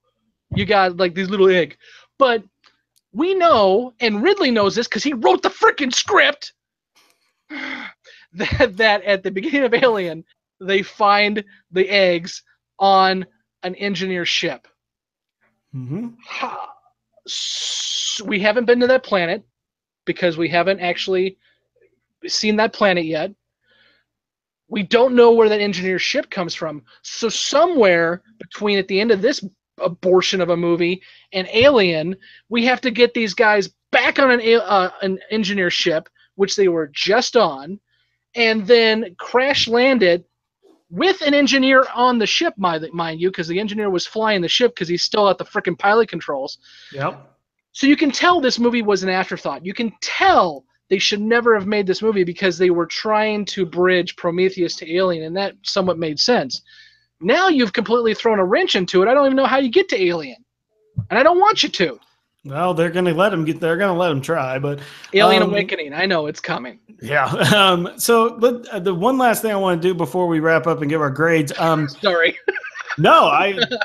You got these little egg. But we know, and Ridley knows this because he wrote the freaking script, that at the beginning of Alien, they find the eggs on an engineer ship. Mm-hmm. We haven't been to that planet because we haven't actually seen that planet yet. We don't know where that engineer ship comes from. So somewhere between at the end of this abortion of a movie and Alien, we have to get these guys back on an engineer ship, which they were just on, and then crash land it with an engineer on the ship, mind you, because the engineer was flying the ship because he's still at the freaking pilot controls. Yep. So you can tell this movie was an afterthought. You can tell they should never have made this movie because they were trying to bridge Prometheus to Alien, and that somewhat made sense. Now you've completely thrown a wrench into it. I don't even know how you get to Alien, and I don't want you to. Well, they're going to let him get. They're going to let him try, but Alien Awakening. I know it's coming. Yeah. So the one last thing I want to do before we wrap up and give our grades. Sorry. No,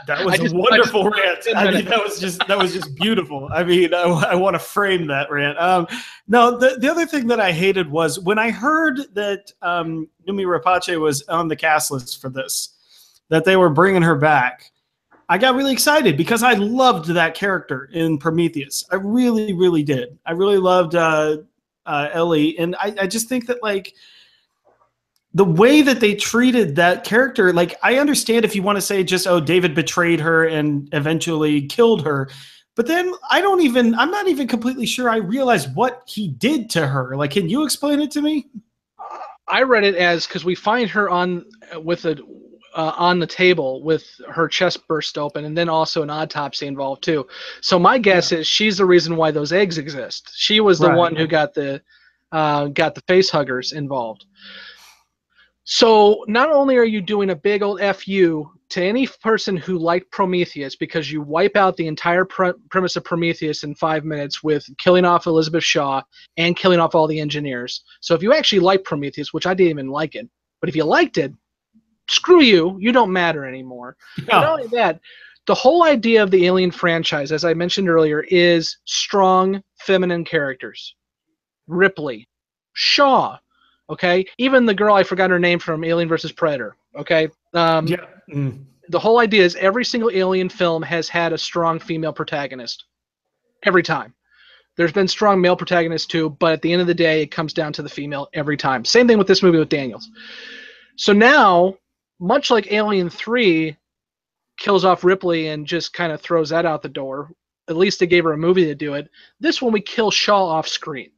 that was a wonderful rant. I mean, that was just beautiful. I mean, I want to frame that rant. No, the other thing that I hated was when I heard that Numi Rapace was on the cast list for this, that they were bringing her back. I got really excited because I loved that character in Prometheus. I really, really did. I really loved Ellie, and I just think that the way that they treated that character, I understand if you want to say just, oh, David betrayed her and eventually killed her, but then I'm not even completely sure I realized what he did to her. Can you explain it to me? I read it as because we find her on the table with her chest burst open, and then also an autopsy involved too. So my guess is she's the reason why those eggs exist. She was the one who got the face huggers involved. So not only are you doing a big old FU to any person who liked Prometheus, because you wipe out the entire premise of Prometheus in 5 minutes with killing off Elizabeth Shaw and killing off all the engineers. So if you actually like Prometheus, which I didn't even like it, but if you liked it, screw you, you don't matter anymore. Yeah. But not only that, the whole idea of the Alien franchise, as I mentioned earlier, is strong feminine characters. Ripley, Shaw, okay? Even the girl, I forgot her name from Alien versus Predator, okay? Yeah. The whole idea is every single Alien film has had a strong female protagonist. Every time. There's been strong male protagonists too, but at the end of the day, it comes down to the female every time. Same thing with this movie with Daniels. So now, much like Alien 3 kills off Ripley and just kind of throws that out the door, at least they gave her a movie to do it, this one we kill Shaw off screen.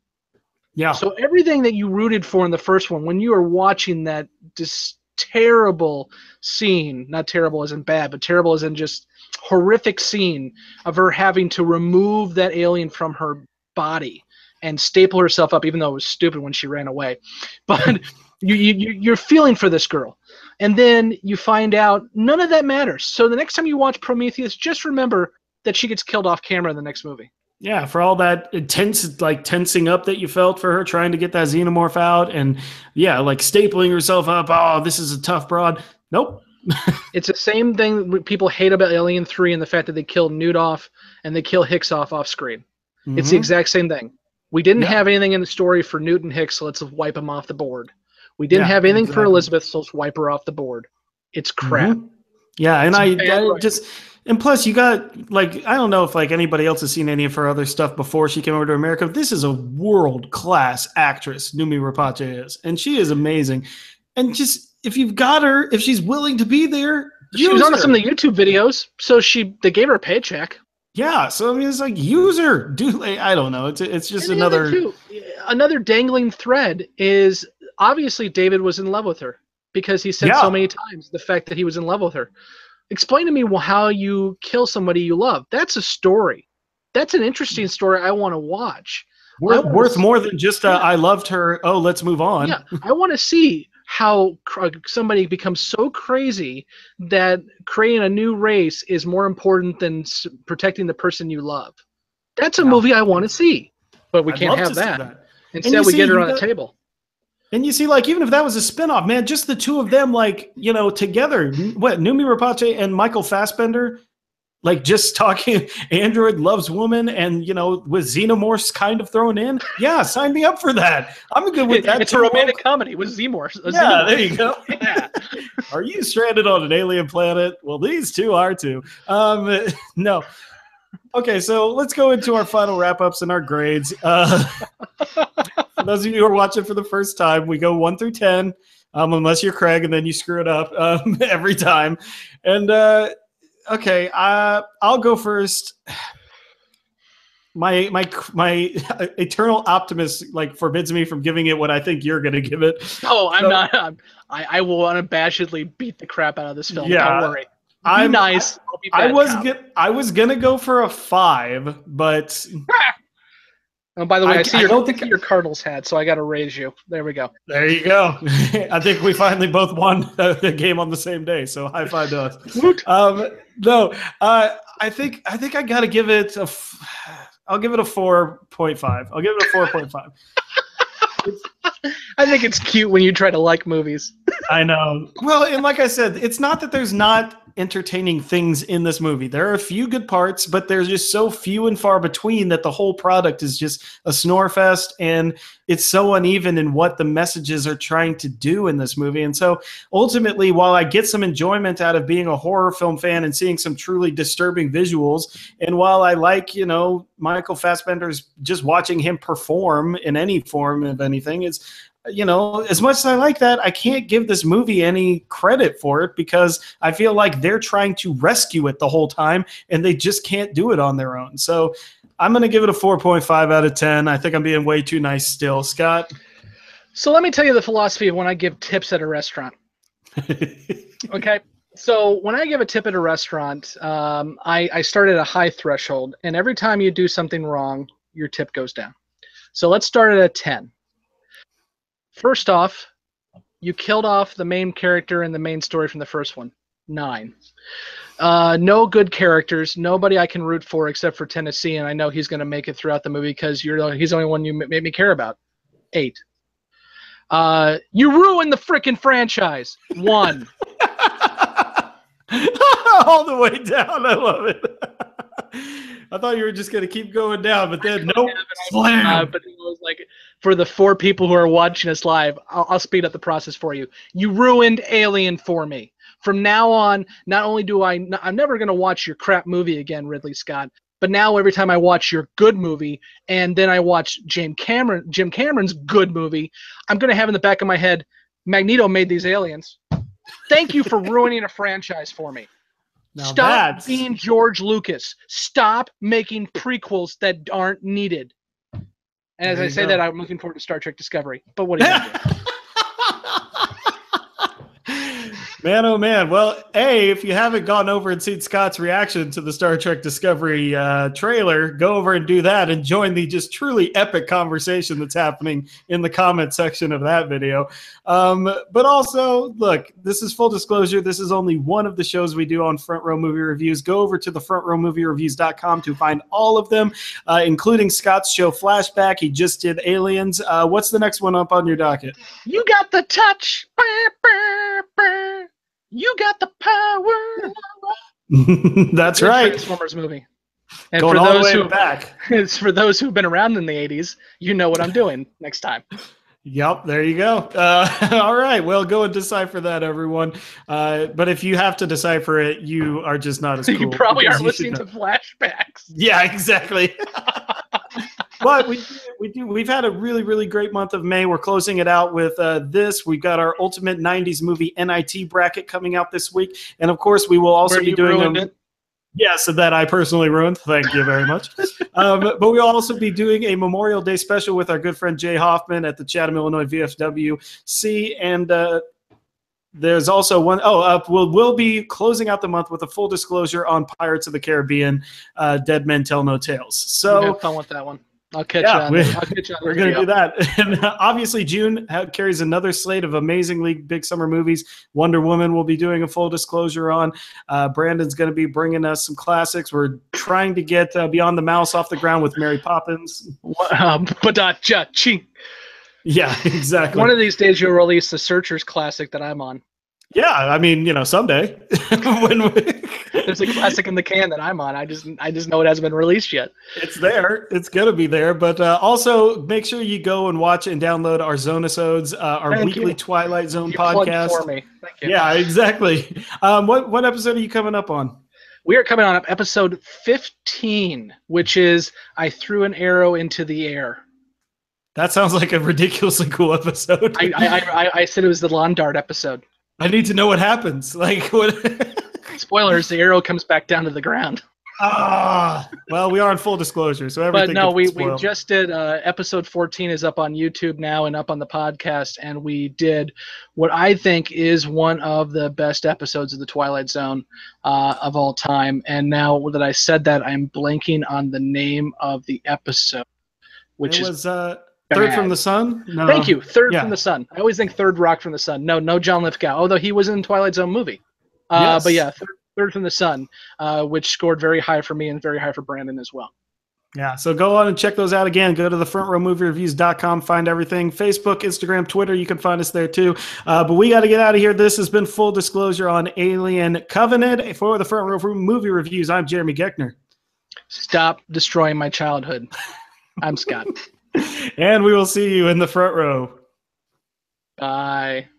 Yeah. So everything that you rooted for in the first one, when you are watching that just terrible scene, not terrible as in bad, but terrible as in just horrific scene of her having to remove that alien from her body and staple herself up, even though it was stupid when she ran away. But you're feeling for this girl. And then you find out none of that matters. So the next time you watch Prometheus, just remember that she gets killed off camera in the next movie. Yeah, for all that intense, like tensing up that you felt for her trying to get that xenomorph out, and yeah, like stapling herself up. Oh, this is a tough broad. Nope. It's the same thing people hate about Alien 3 and the fact that they kill Newt off and they kill Hicks off screen. Mm-hmm. It's the exact same thing. We didn't have anything in the story for Newt and Hicks, so let's wipe them off the board. We didn't have anything for Elizabeth, so let's wipe her off the board. It's crap. Mm-hmm. Yeah, and I just... And plus, you got, like, I don't know if, like, anybody else has seen any of her other stuff before she came over to America. This is a world-class actress, Noomi Rapace is. And she is amazing. And just, if you've got her, if she's willing to be there, she was on some of the YouTube videos, so they gave her a paycheck. Yeah, so, I mean, it's like, use her. I don't know. It's just another dangling thread is, obviously, David was in love with her. Because he said so many times the fact that he was in love with her. Explain to me how you kill somebody you love. That's a story. That's an interesting story I want to watch. Worth more than just I loved her, oh, let's move on. Yeah, I want to see how somebody becomes so crazy that creating a new race is more important than protecting the person you love. That's a movie I want to see. But we can't have that. Instead, we get her on a table. And you see, like, even if that was a spinoff, man, just the two of them, like, you know, together, Noomi Rapace and Michael Fassbender, like, just talking android loves woman and, you know, with xenomorphs kind of thrown in. Yeah, sign me up for that. I'm good with that. It's a romantic comedy with xenomorphs. Yeah, there you go. Yeah. Are you stranded on an alien planet? Well, these two are too. No. Okay, so let's go into our final wrap-ups and our grades. For those of you who are watching for the first time, we go 1 through 10, unless you're Craig, and then you screw it up every time. And, okay, I'll go first. My eternal optimist, like, forbids me from giving it what I think you're going to give it. Oh, I'm not. I will unabashedly beat the crap out of this film. Yeah, don't worry. Be nice. I was gonna go for a 5, but oh, by the way, I don't think your Cardinals hat, so I got to raise you. There we go. There you go. I think we finally both won the game on the same day, so high five to us. No, I think I got to give it I'll give it a 4.5. I'll give it a 4.5. I think it's cute when you try to like movies. I know. Well, and like I said, it's not that there's not entertaining things in this movie. There are a few good parts, but there's just so few and far between that the whole product is just a snore fest, and it's so uneven in what the messages are trying to do in this movie. And so ultimately, while I get some enjoyment out of being a horror film fan and seeing some truly disturbing visuals, and while I like, you know, Michael Fassbender's, just watching him perform in any form of anything is, you know, as much as I like that, I can't give this movie any credit for it because I feel like they're trying to rescue it the whole time and they just can't do it on their own. So I'm going to give it a 4.5 out of 10. I think I'm being way too nice still. Scott? So let me tell you the philosophy of when I give tips at a restaurant. Okay. So when I give a tip at a restaurant, I start at a high threshold, and every time you do something wrong, your tip goes down. So let's start at a 10. First off, You killed off the main character and the main story from the first one. 9. No good characters. Nobody I can root for except for Tennessee, and I know he's going to make it throughout the movie because he's the only one you made me care about. 8. You ruined the frickin' franchise. 1. All the way down. I love it. I thought you were just going to keep going down, but then nope. Slam. But it was like, for the 4 people who are watching us live, I'll speed up the process for you. You ruined Alien for me. From now on, not only I'm never going to watch your crap movie again, Ridley Scott, but now every time I watch your good movie and then I watch Jim Cameron's good movie, I'm going to have in the back of my head, Magneto made these aliens. Thank you for ruining a franchise for me. Now Stop being George Lucas. Stop making prequels that aren't needed. And as I say that, I'm looking forward to Star Trek Discovery. But what are you going to do? Man, oh man. Well, if you haven't gone over and seen Scott's reaction to the Star Trek Discovery trailer, go over and do that and join the just truly epic conversation that's happening in the comment section of that video. But also, look, this is full disclosure. This is only one of the shows we do on Front Row Movie Reviews. Go over to the frontrowmoviereviews.com to find all of them, including Scott's show Flashback. He just did Aliens. What's the next one up on your docket? You got the touch. You got the power. That's right. Transformers movie. And going all the way back. It's for those who've been around in the 80s. You know what I'm doing next time. Yep, there you go. All right, well, go and decipher that, everyone. But if you have to decipher it, you are just not as cool. You probably aren't listening to flashbacks. Yeah, exactly. But we've had a really, really great month of May. We're closing it out with this. We've got our Ultimate 90s Movie NIT bracket coming out this week. And, of course, we will also be doing them. Yeah, so that I personally ruined. Thank you very much. But we'll also be doing a Memorial Day special with our good friend Jay Hoffman at the Chatham, Illinois VFWC. And there's also one. We'll be closing out the month with a full disclosure on Pirates of the Caribbean, Dead Men Tell No Tales. So have fun with that one. I'll catch you on we're going to do that. And obviously, June carries another slate of amazingly big summer movies. Wonder Woman will be doing a full disclosure on. Brandon's going to be bringing us some classics. We're trying to get Beyond the Mouse off the ground with Mary Poppins. Yeah, exactly. One of these days, you'll release the Searchers classic that I'm on. Yeah, I mean, someday. There's a classic in the can that I'm on. I just know it hasn't been released yet. It's there. It's going to be there. But also, make sure you go and watch and download our Zonasodes, our weekly Twilight Zone podcast. For me. Thank you. Yeah, exactly. What episode are you coming up on? We are coming on episode 15, which is I Threw an Arrow into the Air. That sounds like a ridiculously cool episode. I said it was the lawn dart episode. I need to know what happens. Like what? Spoilers: the arrow comes back down to the ground. Well, we are in full disclosure, so everything. But no, we just did episode 14 is up on YouTube now and up on the podcast, and we did what I think is one of the best episodes of the Twilight Zone of all time. And now that I said that, I'm blanking on the name of the episode, which was Third from the Sun? No. Thank you. Third from the Sun. I always think Third Rock from the Sun. No John Lithgow, although he was in Twilight Zone movie. Yes. But yeah, Third from the Sun, which scored very high for me and very high for Brandon as well. Yeah, so go on and check those out again. Go to the frontrowmoviereviews.com, find everything. Facebook, Instagram, Twitter, you can find us there too. But we got to get out of here. This has been Full Disclosure on Alien Covenant. For the Front Row Movie Reviews, I'm Jeremy Geckner. Stop destroying my childhood. I'm Scott. And we will see you in the front row. Bye.